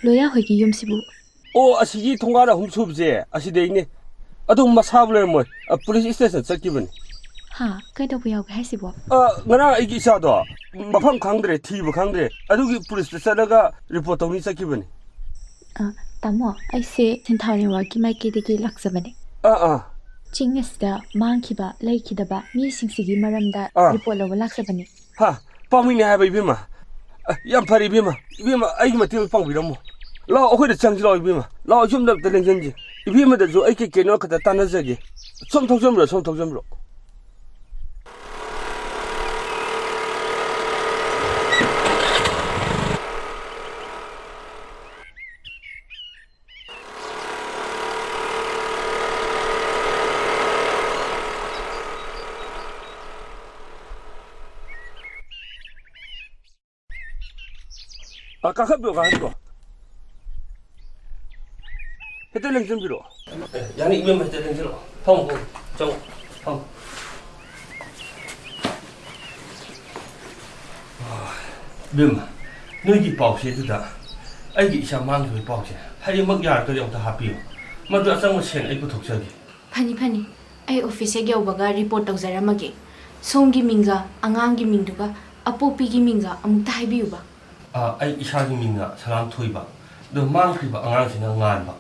loya hoigi yumsibu. Oh, asigi thongara humsubje asideigne. Adum masabler moy police station sakibani. Ha, kaito bu yaug haisibo. Ngara aigi isado mafam khangdre thibu khangdre adugi police station ga report tawni sakibani. Tamo, aise senthauni wa ki mai ki deki laksabani. Chingesda mangkiba laikidaba mi singsigi maramda report lawa laksabani. Ha, pamine ha bai bima. Yam phari bima. Bima aigi matil pang biramo. Lao akhoi da changji lao bima. Lao jum da lengenji. Bima da zo aiki keno ka ta tanazage. Som thokjamro. Kakakbro. Hete lengsim biro. Yani ibem hete lengsim. Phong. Bim. Nugi pau se tu da. Ai gi isa mang gi pau se. Hari mak yar to yong ta happy. Ma du asang mo sen ai pu thok chagi. Phani. Ai office ge obaga report tawjaramage. Somgi mingga, angang gi mingduga, apopi gi mingga amukta haibiuba. Ai isa gi minga salam thoiba. Do mang khiba angang sina ngan ba.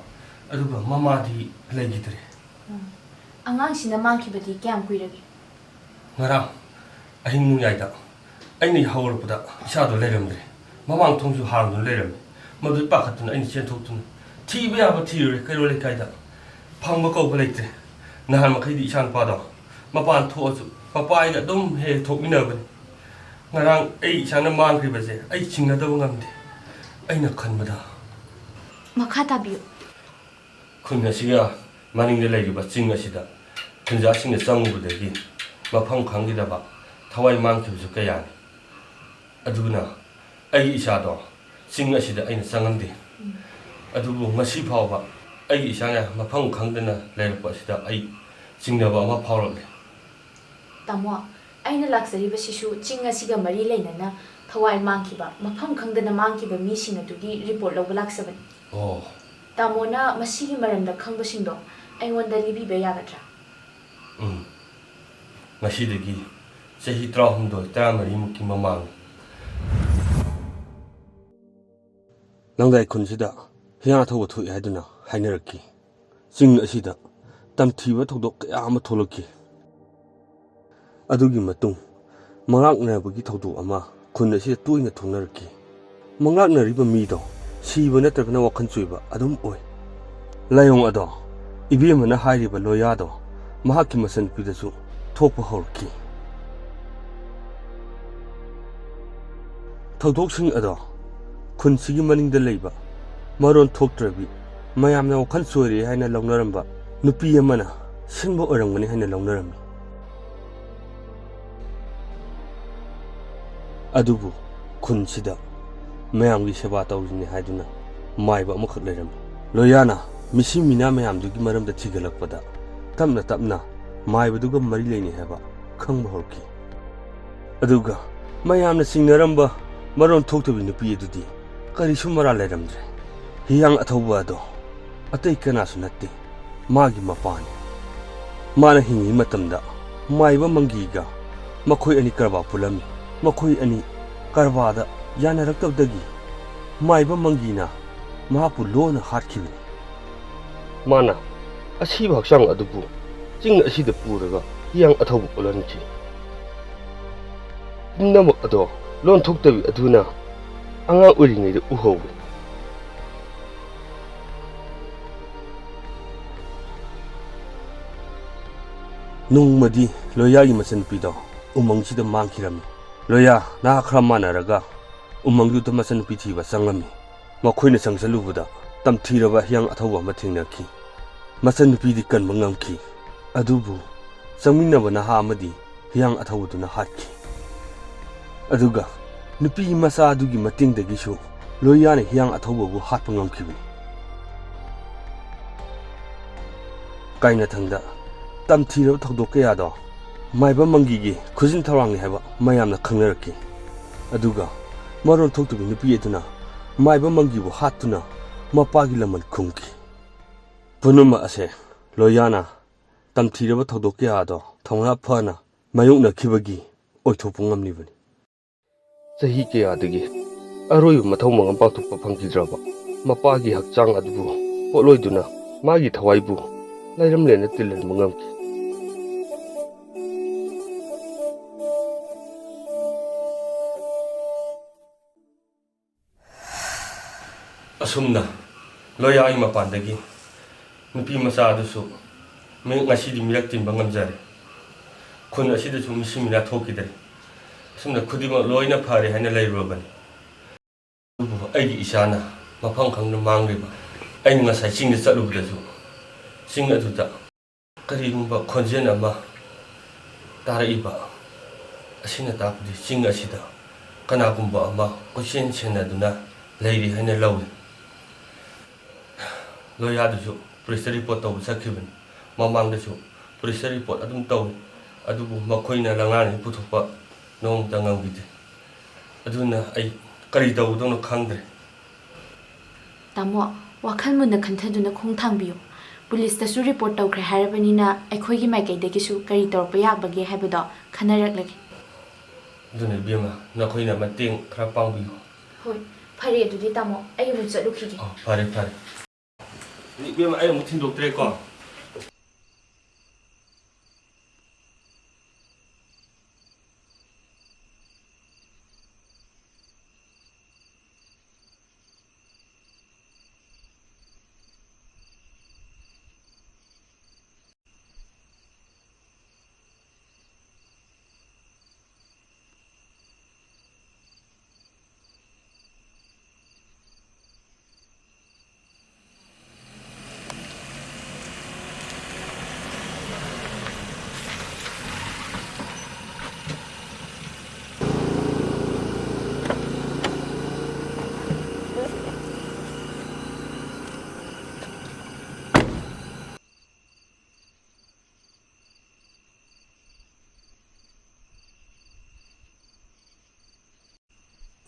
Aduga mama di legitre. Angang sina mangkibadi kyam kuirage. Ngarang ahing nu yai da. Ai ni hawr puda isa do leramdre. Mamang thongju hang do leram. Madu pa khatun ai ni chen thok tun. Thi be aba thi re kai ro le kai da. Phang ba ko ba leitre. Nahan ma khai di isan pa da. Mapan tho su papa ai ga dum he thok mina ba. Ngarang ai isana mang khri ba se ai chingna da ngam de. Ai na khan ba da. Makhata biu. Khunna siga maning le ba ching asida. Khunja sing ne chang bu de gi. Mafam khang gi da ba. Thawai mang thu su ka ya. Aduna ai isa do ching asida ai na changam de. Adubu ngasi phau ba ai isa na mafam khang de na le ba sida ai chingna ba ma phau le. Tamo, aina laksari ba sisu chinga siga mari leinana thawai mangkiba mafam khangdana mangkiba mi sing adugi report lawba laksabani. Oh. Tamona masigi maramda khangbasindo aingonda libi be yagadra. Ngasidagi chahi 32 mukki mamang. Nangdai khunsida hiya thobu thui haiduna hainaraki. Ching asida tamthiba thodok kaya ama tholaki. Adugi matung mangakna bagi thodu ama khun asida tuina thunaraki. Mangakna riba mi do siba natragna wakhan chuiba adum oi. Layong ado ibimana hairiba loya do mahaki masan pidasu thokpa horki. Thodok ado khun sigi maningda leiba maron thoktrabi mayamna wakhan chuiri haina longnaramba nupi amana sinbo orangmani haina longnarami. Adubu khun sida mayamgi seba tawrini haiduna maiba amukhak leirami. Loyana misi mina mayamdugi maramda thigalakpada tapna maibaduga mari leini haba khangba horki. Aduga mayamna singnaramba maron thoktabi nupi adudi karisu mara leiramdre. Hiyang athauba ado atai kanasu natte magi mapani. Mana hingi matamda maiba mangiga makhoi ani karba pulami. Makhoi ani karbada yanaraktabdagi maiba mangina mahapu lona hatkibini. Mana asiba haksang adubu ching asida puraga hiyang athaubu pulanchi. Namak ado lon thoktabi aduna anga uringai de uhobu. Nungmadi loya gi masan pido umangchida mangkhirami. Loya na khramana raga umangdu ta masan pithiba sangami. Makhoina sangsalubuda tamthiraba hiyang athauba ma thingnaki. Masan pidi kan mangamki. Adubu sangminaba na ha amadi hiyang athawuduna hatki. Aduga nupi masa adugi matingdagi shu loyana hiyang athawbabu hatpa ngamkibini. Kaina thangda tamthiraba thodok kaya do maiba mangigi khujin tharangni haba mayamna khangnaraki. Aduga maron thoktubi nupi eduna maiba mangibu hatuna ꯃꯄꯥꯒꯤ ꯂꯃꯟ ꯈꯨꯝꯈꯤ꯫ ꯄꯨꯝꯅꯃꯛ ꯑꯁꯦ ꯂꯣꯌꯥꯅ ꯇꯝꯊꯤꯔꯕ ꯊꯧꯗꯣꯛ ꯀꯌꯥꯗꯣ ꯊꯧꯅꯥ ꯐꯅ ꯃꯥꯌꯣꯛꯅꯈꯤꯕꯒꯤ ꯑꯣꯏꯊꯣꯛꯄ ꯉꯝꯂꯤꯕꯅꯤ꯫ ꯆꯍꯤ ꯀꯌꯥꯗꯒꯤ ꯑꯔꯣꯏꯕ ꯃꯊꯧ ꯃꯉꯝ ꯄꯥꯡꯊꯣꯛꯄ ꯐꯪꯈꯤꯗ꯭ꯔꯕ ꯃꯄꯥꯒꯤ ꯍꯛꯆꯥꯡ ꯑꯗꯨꯕꯨ ꯄꯣꯠꯂꯣꯏꯗꯨꯅ ꯃꯥꯒꯤ ꯊꯋꯥꯏꯕꯨ ꯂꯩꯔꯝꯂꯦꯅ ꯇꯤꯜꯍꯟꯕ ꯉꯝꯈꯤ꯫ ꯑꯁꯨꯝꯅ ꯂꯣꯌꯥꯒꯤ ꯃꯄꯥꯟꯗꯒꯤ ꯅꯨꯄꯤ ꯃꯆꯥ ꯑꯗꯨꯁꯨ ꯉꯁꯤꯗꯤ ꯃꯤꯔꯛ ꯇꯤꯟꯕ ꯉꯝꯖꯔꯦ꯫ ꯈꯨꯟ ꯑꯁꯤꯗꯁꯨ ꯃꯤꯁꯤ ꯃꯤꯅꯥ ꯊꯣꯛꯈꯤꯗ꯭ꯔꯦ꯫ ꯑꯁꯨꯝꯅ ꯈꯨꯗꯤꯡꯃꯛ ꯂꯣꯏꯅ ꯐꯔꯦ ꯍꯥꯏꯅ ꯂꯩꯔꯨꯔꯕꯅꯤ꯫ ꯑꯗꯨꯕꯨ ꯑꯩꯒꯤ ꯏꯆꯥꯅ ꯃꯐꯝ ꯈꯪꯗꯅ ꯃꯥꯡꯂꯤꯕ, ꯑꯩꯅ ꯉꯁꯥꯏ ꯆꯤꯡꯗ ꯆꯠꯂꯨꯕꯗꯁꯨ ꯆꯤꯡ ꯑꯗꯨꯗ ꯀꯔꯤꯒꯨꯝꯕ ꯈꯣꯟꯖꯦꯜ ꯑꯃ ꯇꯥꯔꯛꯏꯕ ꯑꯁꯤꯅ ꯇꯥꯛꯄꯗꯤ ꯆꯤꯡ ꯑꯁꯤꯗ ꯀꯅꯥꯒꯨꯝꯕ ꯑꯃ ꯀꯣꯏꯁꯦꯟ ꯁꯦꯟꯅꯗꯨꯅ ꯂꯩꯔꯤ ꯍꯥꯏꯅ ꯂꯧꯏ꯫ ꯂꯣꯌꯥꯗꯨꯁꯨ ꯄꯨꯂꯤꯁꯇ ꯔꯤꯄꯣꯔꯠ ꯇꯧꯕ ꯆꯠꯈꯤꯕꯅꯤ꯫ ꯃꯃꯥꯡꯗꯁꯨ ꯄꯨꯂꯤꯁꯇ ꯔꯤꯄꯣꯔꯠ ꯑꯗꯨꯝ ꯇꯧꯏ, ꯑꯗꯨꯕꯨ ꯃꯈꯣꯏꯅ ꯂꯉꯥꯅꯤ ꯄꯨꯊꯣꯛꯄ ꯅꯣꯡꯃꯇ ꯉꯝꯈꯤꯗꯦ꯫ ꯑꯗꯨꯅ ꯑꯩ ꯀꯔꯤ ꯇꯧꯒꯗꯧꯅꯣ ꯈꯪꯗ꯭ꯔꯦ꯫ ꯇꯥꯃꯣ, ꯋꯥꯈꯜ ꯃꯨꯟꯅ ꯈꯟꯊꯗꯨꯅ ꯈꯣꯡ ꯊꯥꯡꯕꯤꯌꯨ꯫ ꯄꯨꯂꯤꯁꯇꯁꯨ ꯔꯤꯄꯣꯔꯠ ꯇꯧꯈ꯭ꯔꯦ ꯍꯥꯏꯔꯕꯅꯤꯅ ꯑꯩꯈꯣꯏꯒꯤ ꯃꯥꯏꯀꯩꯗꯒꯤꯁꯨ ꯀꯔꯤ ꯇꯧꯔꯛꯄ ꯌꯥꯕꯒꯦ ꯍꯥꯏꯕꯗꯣ ꯈꯟꯅꯔꯛꯂꯒꯦ꯫ ꯑꯗꯨꯅ ꯏꯕꯦꯝꯃ, ꯅꯈꯣꯏꯅ ꯃꯇꯦꯡ ꯈꯔ ꯄꯥꯡꯕꯤꯌꯨ꯫ ꯍꯣꯏ, ꯐꯔꯦ ꯑꯗꯨꯗꯤ ꯇꯥꯃꯣ, ꯑꯩ ꯑꯃꯨꯛ ꯆꯠꯂꯨꯈꯤꯒꯦ꯫ ꯐꯔꯦ ꯐꯔꯦ꯫ ꯏꯕꯦꯝꯃ, ꯑꯩ ꯑꯃꯨꯛ ꯊꯤꯟꯗꯣꯛꯇ꯭ꯔꯦꯀꯣ꯫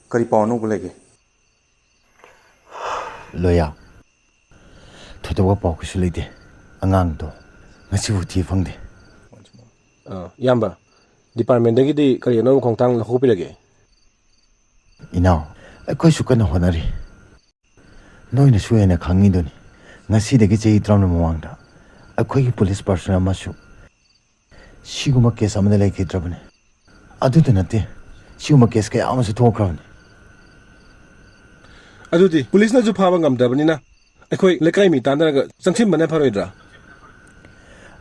ꯀꯔꯤ ꯄꯥꯎ ꯑꯅꯧꯕ ꯂꯩꯒꯦ? ꯂꯣꯌꯥ, ꯊꯣꯏꯗꯣꯛꯄ ꯄꯥꯎ ꯀꯩꯁꯨ ꯂꯩꯇꯦ꯫ ꯑꯉꯥꯡꯗꯣ ꯉꯁꯤꯐꯥꯎ ꯊꯤꯕ ꯐꯪꯗꯦ꯫ ꯏꯌꯥꯝꯕ, ꯗꯤꯄꯥꯔꯠꯃꯦꯟꯇꯒꯤꯗꯤ ꯀꯔꯤ ꯑꯅꯧꯕ ꯈꯣꯡꯊꯥꯡ ꯂꯧꯈꯠꯄꯤꯔꯒꯦ? ꯏꯅꯥꯎ, ꯑꯩꯈꯣꯏꯁꯨ ꯀꯟꯅ ꯍꯣꯠꯅꯔꯤ꯫ ꯅꯣꯏꯅꯁꯨ ꯍꯦꯟꯅ ꯈꯪꯉꯤꯗꯨꯅꯤ, ꯉꯁꯤꯗꯒꯤ ꯆꯍꯤ 10 ꯃꯃꯥꯡꯗ ꯑꯩꯈꯣꯏꯒꯤ ꯄꯨꯂꯤꯁ ꯄꯥꯔꯁꯟ ꯑꯃꯁꯨ ꯁꯤꯒꯨꯝꯕ ꯀꯦꯁ ꯑꯃꯗ ꯂꯩꯈꯤꯗ꯭ꯔꯕꯅꯤ꯫ ꯑꯗꯨꯗ ꯅꯠꯇꯦ, ꯁꯤꯒꯨꯝꯕ ꯀꯦꯁ ꯀꯌꯥ ꯑꯃꯁꯨ ꯊꯣꯛꯈ꯭ꯔꯕꯅꯤ꯫ ꯑꯗꯨꯗꯤ ꯄꯨꯂꯤꯁꯅꯁꯨ ꯐꯥꯕ ꯉꯝꯗꯕꯅꯤꯅ ꯑꯩꯈꯣꯏ ꯂꯩꯀꯥꯏ ꯃꯤ ꯇꯥꯟꯅꯔꯒ ꯆꯪꯁꯤꯟꯕꯅ ꯐꯔꯣꯏꯗ꯭ꯔꯥ?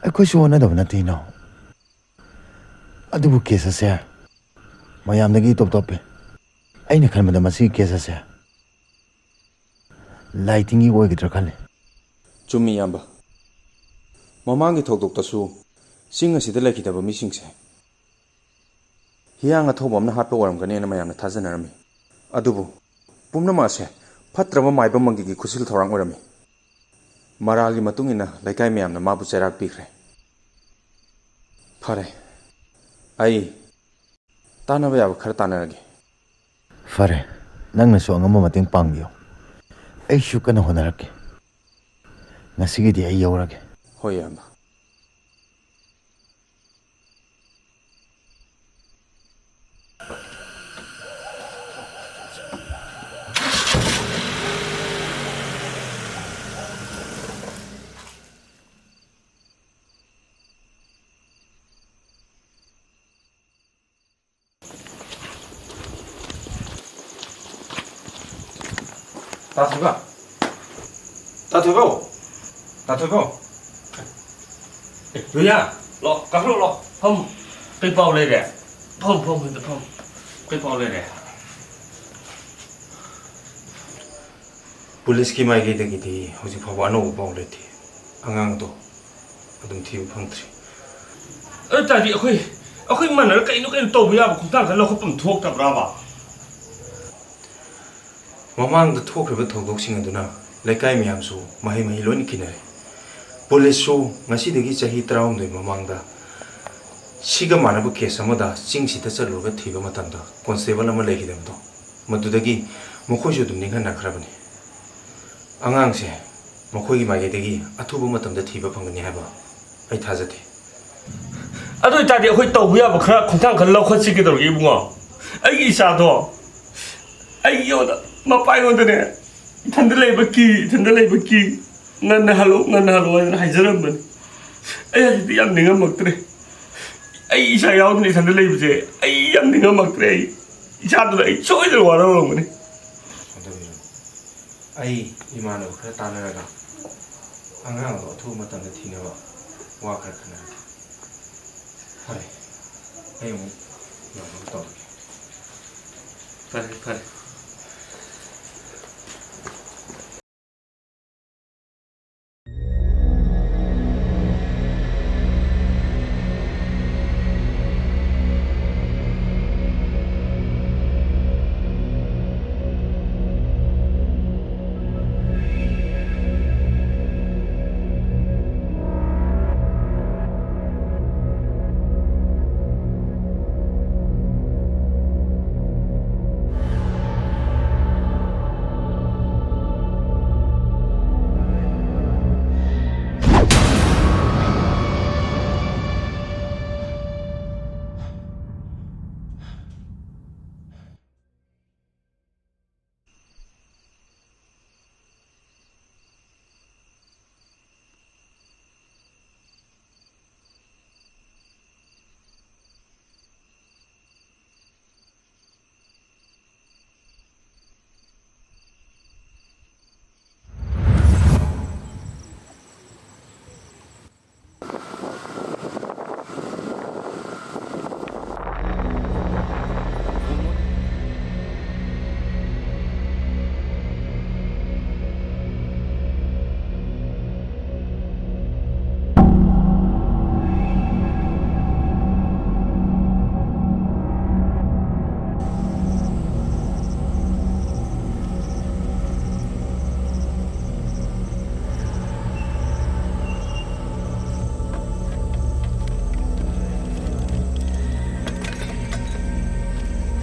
ꯑꯩꯈꯣꯏꯁꯨ ꯍꯣꯠꯅꯗꯕ ꯅꯠꯇꯦ ꯏꯅꯥꯎ, ꯑꯗꯨꯕꯨ ꯀꯦꯁ ꯑꯁꯦ ꯃꯌꯥꯝꯗꯒꯤ ꯇꯣꯞ ꯇꯣꯞꯄꯦ꯫ ꯑꯩꯅ ꯈꯟꯕꯗ ꯃꯁꯤꯒꯤ ꯀꯦꯁ ꯑꯁꯦ ꯂꯥꯏ ꯇꯤꯟꯒꯤ ꯑꯣꯏꯒꯗ꯭ꯔꯥ ꯈꯜꯂꯤ꯫ ꯆꯨꯝꯃꯤ ꯏꯌꯥꯝꯕ, ꯃꯃꯥꯡꯒꯤ ꯊꯧꯗꯣꯛꯇꯁꯨ ꯆꯤꯡ ꯑꯁꯤꯗ ꯂꯩꯈꯤꯗꯕ ꯃꯤꯁꯤꯡꯁꯦ ꯍꯤꯌꯥꯡ ꯑꯊꯧꯕ ꯑꯃꯅ ꯍꯥꯠꯄ ꯑꯣꯏꯔꯝꯒꯅꯤꯅ ꯃꯌꯥꯝꯅ ꯊꯥꯖꯅꯔꯝꯃꯤ꯫ ꯑꯗꯨꯕꯨ ꯄꯨꯝꯅꯃꯛ ꯑꯁꯦ ꯐꯠꯇ꯭ꯔꯕ ꯃꯥꯏꯕ ꯃꯪꯒꯤꯒꯤ ꯈꯨꯠꯁꯤꯜ ꯊꯧꯔꯥꯡ ꯑꯣꯏꯔꯝꯃꯤ꯫ ꯃꯔꯥꯜꯒꯤ ꯃꯇꯨꯡ ꯏꯟꯅ ꯂꯩꯀꯥꯏ ꯃꯌꯥꯝꯅ ꯃꯥꯕꯨ ꯆꯩꯔꯥꯛ ꯄꯤꯈ꯭ꯔꯦ꯫ ꯐꯔꯦ, ꯑꯩ ꯇꯥꯟꯅꯕ ꯌꯥꯕ ꯈꯔ ꯇꯥꯟꯅꯔꯒꯦ꯫ ꯐꯔꯦ, ꯅꯪꯅꯁꯨ ꯑꯉꯝꯕ ꯃꯇꯦꯡ ꯄꯥꯡꯕꯤꯌꯨ꯫ ꯑꯩꯁꯨ ꯀꯟꯅ ꯍꯣꯠꯅꯔꯛꯀꯦ꯫ ꯉꯁꯤꯒꯤꯗꯤ ꯑꯩ ꯌꯧꯔꯒꯦ꯫ ꯍꯣꯏ ꯏꯌꯥꯝꯕ꯫ ꯇꯥꯊꯣꯏꯕ! ꯇꯥꯊꯣꯏꯕꯧ! ꯇꯥꯊꯣꯏꯕꯧ! ꯂꯣꯌꯥ, ꯂꯣ, ꯀꯥꯈꯠꯂꯣ, ꯂꯣ, ꯐꯝ꯫ ꯀꯩ ꯄꯥꯎ ꯂꯩꯔꯦ? ꯐꯝ, ꯐꯝ꯫ ꯀꯩ ꯄꯥꯎ ꯂꯩꯔꯦ? ꯄꯨꯂꯤꯁꯀꯤ ꯃꯥꯏꯀꯩꯗꯒꯤꯗꯤ ꯍꯧꯖꯤꯛ ꯐꯥꯎꯕ ꯑꯅꯧꯕ ꯄꯥꯎ ꯂꯩꯇꯦ꯫ ꯑꯉꯥꯡꯗꯣ ꯑꯗꯨꯝ ꯊꯤꯕ ꯐꯪꯗ꯭ꯔꯤ꯫ ꯑꯗꯨ ꯇꯥꯔꯗꯤ ꯑꯩꯈꯣꯏ ꯃꯥꯟꯅꯔ ꯀꯩꯅꯣ ꯇꯧꯕ ꯌꯥꯕ ꯈꯣꯡꯊꯥꯡ ꯈꯔ ꯂꯧꯈꯠꯐꯝ ꯊꯣꯛꯇꯕ꯭ꯔꯥꯕ? ꯃꯃꯥꯡꯗ ꯊꯣꯛꯈ꯭ꯔꯤꯕ ꯊꯧꯗꯣꯛꯁꯤꯡ ꯑꯗꯨꯅ ꯂꯩꯀꯥꯏ ꯃꯌꯥꯝꯁꯨ ꯃꯍꯩ ꯂꯣꯏꯅ ꯈꯤꯅꯔꯦ꯫ ꯄꯨꯂꯤꯁꯁꯨ ꯉꯁꯤꯗꯒꯤ ꯆꯍꯤ 19 ꯃꯃꯥꯡꯗ ꯁꯤꯒ ꯃꯥꯟꯅꯕ ꯀꯦꯁ ꯑꯃꯗ ꯆꯤꯡꯁꯤꯗ ꯆꯠꯂꯨꯔꯒ ꯊꯤꯕ ꯃꯇꯝꯗ ꯀꯣꯟꯁꯇꯦꯕꯜ ꯑꯃ ꯂꯩꯈꯤꯗꯕꯗꯣ, ꯃꯗꯨꯗꯒꯤ ꯃꯈꯣꯏꯁꯨ ꯑꯗꯨꯝ ꯅꯤꯡꯍꯟꯅꯈ꯭ꯔꯕꯅꯤ꯫ ꯑꯉꯥꯡꯁꯦ ꯃꯈꯣꯏꯒꯤ ꯃꯥꯏꯀꯩꯗꯒꯤ ꯑꯊꯨꯕ ꯃꯇꯝꯗ ꯊꯤꯕ ꯐꯪꯒꯅꯤ ꯍꯥꯏꯕ ꯑꯩ ꯊꯥꯖꯗꯦ ꯑꯗꯨ ꯑꯣꯏꯇꯥꯔꯗꯤ ꯑꯩꯈꯣꯏ ꯇꯧꯕ ꯌꯥꯕ ꯈꯔ ꯈꯣꯡꯊꯥꯡ ꯈꯔ ꯂꯧꯈꯠꯁꯤ ꯀꯩꯗꯧꯔꯒꯦ ꯏꯕꯨꯡꯉꯣ ꯑꯩꯒꯤ ꯏꯆꯥꯗꯣ ꯃꯄꯥꯉꯣꯟꯗꯅꯦ ꯏꯊꯟꯗ ꯂꯩꯕ ꯀꯤ ꯉꯟꯅ ꯍꯜꯂꯣ ꯍꯥꯏꯗꯅ ꯍꯥꯏꯖꯔꯝꯕꯅꯤ ꯑꯩ ꯍꯧꯖꯤꯛꯇꯤ ꯌꯥꯝ ꯅꯤꯡꯉꯝꯃꯛꯇ꯭ꯔꯦ ꯑꯩ ꯏꯆꯥ ꯌꯥꯎꯗꯅ ꯏꯊꯟꯗ ꯂꯩꯕꯁꯦ ꯑꯩ ꯌꯥꯝ ꯅꯤꯡꯉꯝꯃꯛꯇ꯭ꯔꯦ ꯑꯩ ꯏꯆꯥꯗꯨꯅ ꯑꯩ ꯁꯣꯏꯗꯅ ꯋꯥꯔꯧꯔꯝꯒꯅꯤ ꯑꯗꯨꯒꯤꯅꯣ ꯑꯩ ꯏꯃꯥꯟꯅꯕ ꯈꯔ ꯇꯥꯟꯅꯔꯒ ꯑꯉꯥꯡꯗꯣ ꯑꯊꯨꯕ ꯃꯇꯝꯗ ꯊꯤꯅꯕ ꯋꯥ ꯈꯔ ꯈꯟꯅꯔꯒꯦ ꯐꯔꯦ ꯑꯩ ꯑꯃꯨꯛ ꯌꯧꯅꯕ ꯇꯧꯔꯒꯦ ꯐꯔꯦ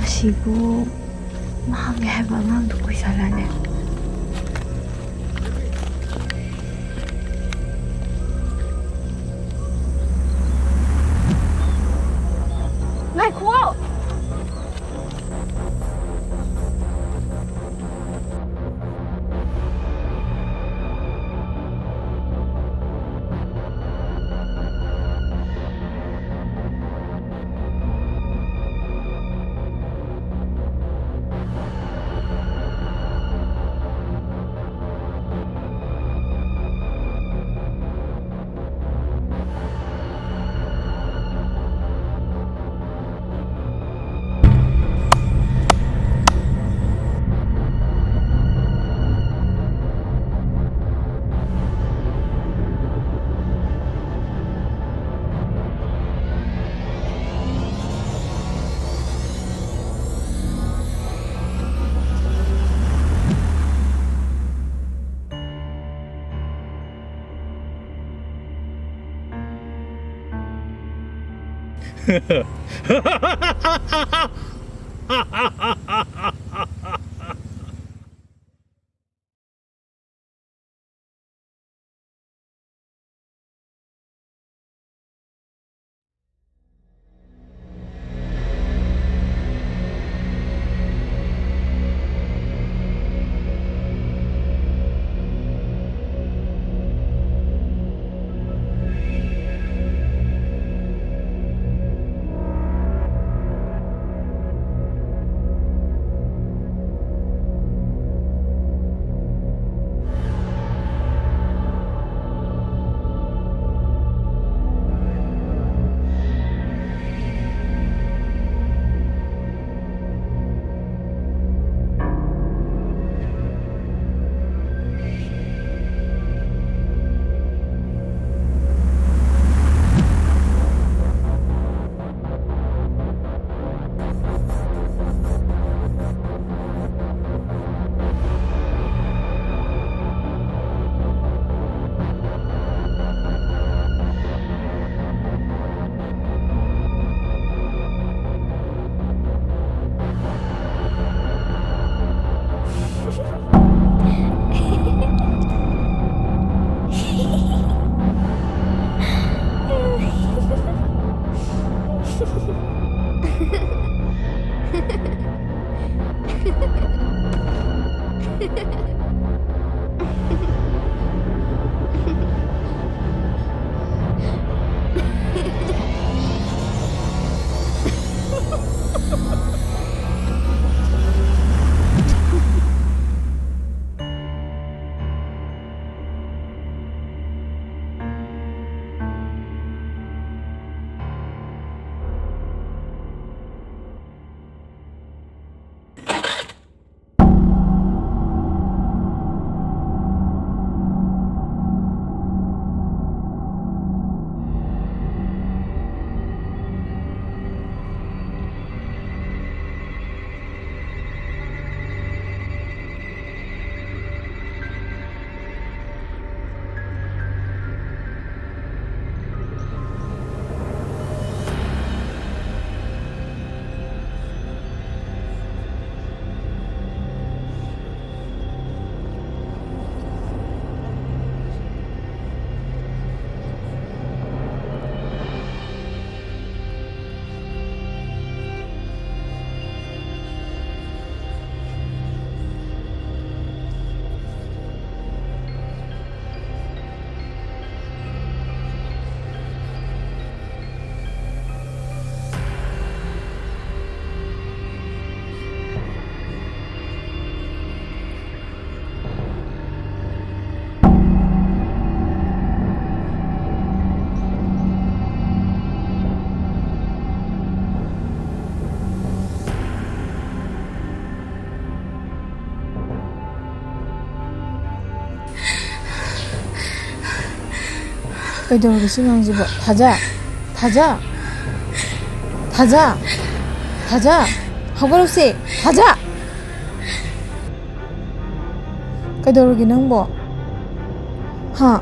ꯑꯁꯤꯕꯨ ꯃꯍꯥꯛꯅꯤ ꯍꯥꯏꯕ ꯑꯉꯥꯡꯗꯨ ꯑꯣꯏꯖꯥꯠꯂꯅꯦ ꯉꯥꯏꯈꯣ ꯀꯩꯗꯧꯔꯒꯦ ꯁꯤ ꯉꯥꯡꯁꯤꯕꯣ? ꯊꯥꯖ ꯊꯥꯖ ꯊꯥꯖ ꯊꯥꯖ ꯍꯧꯒꯠꯂꯨꯁꯦ ꯊꯥꯖ ꯀꯩꯗꯧꯔꯒꯦ ꯅꯪꯕꯣ? ꯍꯥ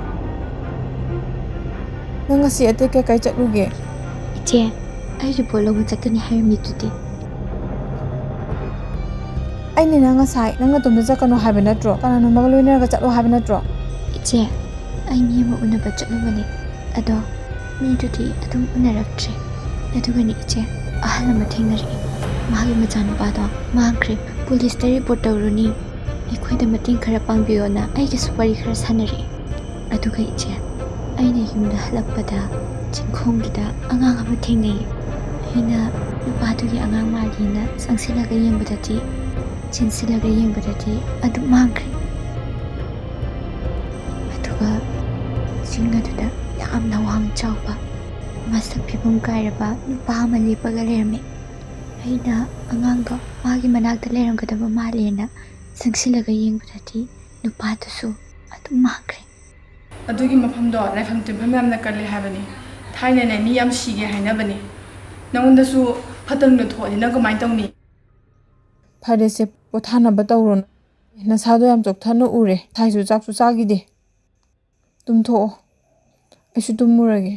ꯅꯪ ꯉꯁꯤ ꯑꯇꯩ ꯀꯩ ꯆꯠꯂꯨꯒꯦ? 이제 ꯑꯩ ꯔꯤꯄꯣꯔꯠ ꯂꯧꯕ ꯆꯠꯀꯅꯤ ꯍꯥꯏꯔꯝꯃꯤꯗꯨꯗꯤ. ꯑꯩꯅ ꯅꯪ ꯉꯁꯥꯏ ꯅꯪ ꯅꯇꯣꯝꯇ ꯆꯠꯀꯅꯣ ꯍꯥꯏꯕ ꯅꯠꯇ꯭ꯔꯣ? ꯀꯅꯥꯅꯣꯝꯃꯒ ꯂꯣꯏꯅꯔꯒ ꯆꯠꯂꯣ ꯍꯥꯏꯕ ꯅꯠꯇ꯭ꯔꯣ? 이제 ꯑꯩ ꯃꯤ ꯑꯃ ꯎꯅꯕ ꯆꯠꯂꯨꯕꯅꯦ. ꯑꯗꯣ ꯃꯤꯗꯨꯗꯤ ꯑꯗꯨꯝ ꯎꯅꯔꯛꯇ꯭ꯔꯦ. ꯑꯗꯨꯒꯅꯤ 이제 ꯑꯍꯜ ꯑꯃ ꯊꯦꯡꯅꯔꯛꯑꯦ. ꯃꯥꯒꯤ ꯃꯆꯥꯅꯨꯄꯥꯗꯣ ꯃꯥꯡꯈ꯭ꯔꯦ. ꯄꯨꯂꯤꯁꯇ ꯔꯤꯄꯣꯔꯠ ꯇꯧꯔꯨꯅꯤ. ꯑꯩꯈꯣꯏꯗ ꯃꯇꯦꯡ ꯈꯔ ꯄꯥꯡꯕꯤꯌꯣꯅ ꯑꯩꯒꯁꯨ ꯋꯥꯔꯤ ꯈꯔ ꯁꯥꯟꯅꯔꯛꯑꯦ. ꯑꯗꯨꯒ 이제 ꯑꯩꯅ ꯌꯨꯝꯗ ꯍꯜꯂꯛꯄꯗ ꯆꯤꯡꯈꯣꯡꯗꯨꯗ ꯑꯉꯥꯡ ꯑꯃ ꯊꯦꯡꯅꯩ. ꯑꯩꯅ ꯅꯨꯄꯥꯗꯨꯒꯤ ꯑꯉꯥꯡ ꯃꯥꯜꯂꯤꯅ ꯆꯪꯁꯤꯜꯂꯒ ꯌꯦꯡꯕꯗꯗꯤ ꯆꯦꯟꯁꯤꯜꯂꯒ ꯌꯦꯡꯕꯗꯗꯤ ꯑꯗꯨꯝ ꯃꯥꯡꯈ꯭ꯔꯦ. ꯑꯗꯨꯒ ꯆꯤꯡ ꯑꯗꯨꯗ ꯌꯥꯝꯅ ꯋꯥꯡ ꯆꯥꯎꯕ ꯃꯁꯛ ꯐꯤꯕꯝ ꯀꯥꯏꯔꯕ ꯅꯨꯄꯥ ꯑꯃ ꯂꯦꯞꯄꯒ ꯂꯩꯔꯝꯃꯦ. ꯑꯩꯅ ꯑꯉꯥꯡꯗꯣ ꯃꯥꯒꯤ ꯃꯅꯥꯛꯇ ꯂꯩꯔꯝꯒꯗꯕ ꯃꯥꯜꯂꯦꯅ ꯆꯪꯁꯤꯜꯂꯒ ꯌꯦꯡꯕꯗꯗꯤ ꯅꯨꯄꯥꯗꯨꯁꯨ ꯑꯗꯨꯝ ꯃꯥꯡꯈ꯭ꯔꯦ. ꯑꯗꯨꯒꯤ ꯃꯐꯝꯗꯣ ꯂꯥꯏꯐꯝ ꯇꯤꯟꯐꯝ ꯌꯥꯝꯅ ꯀꯜꯂꯦ ꯍꯥꯏꯕꯅꯤ. ꯊꯥꯏꯅꯅꯦ ꯃꯤ ꯌꯥꯝ ꯁꯤꯒꯦ ꯍꯥꯏꯅꯕꯅꯤ. ꯅꯪꯉꯣꯟꯗꯁꯨ ꯐꯠꯇꯅꯨꯡꯗ ꯊꯣꯛꯑꯗꯤ ꯅꯪ ꯀꯃꯥꯏꯅ ꯇꯧꯅꯤ? ꯐꯔꯦꯁꯦ ꯄꯣꯊꯥꯅꯕ ꯇꯧꯔꯣ. ꯅꯁꯥꯗꯣ ꯌꯥꯝ ꯆꯣꯛꯊꯅ ꯎꯔꯦ. ꯉꯁꯥꯏꯁꯨ ꯆꯥꯛꯁꯨ ꯆꯥꯈꯤꯗꯦ. ꯇꯨꯝꯊꯣꯛꯑꯣ. ꯑꯩꯁꯨ ꯇꯨꯝꯃꯨꯔꯒꯦ.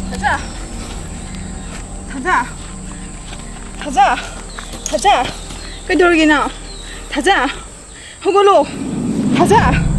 타자! 타자! 타자! 타자! 그돌기나 타자! 호걸로 타자!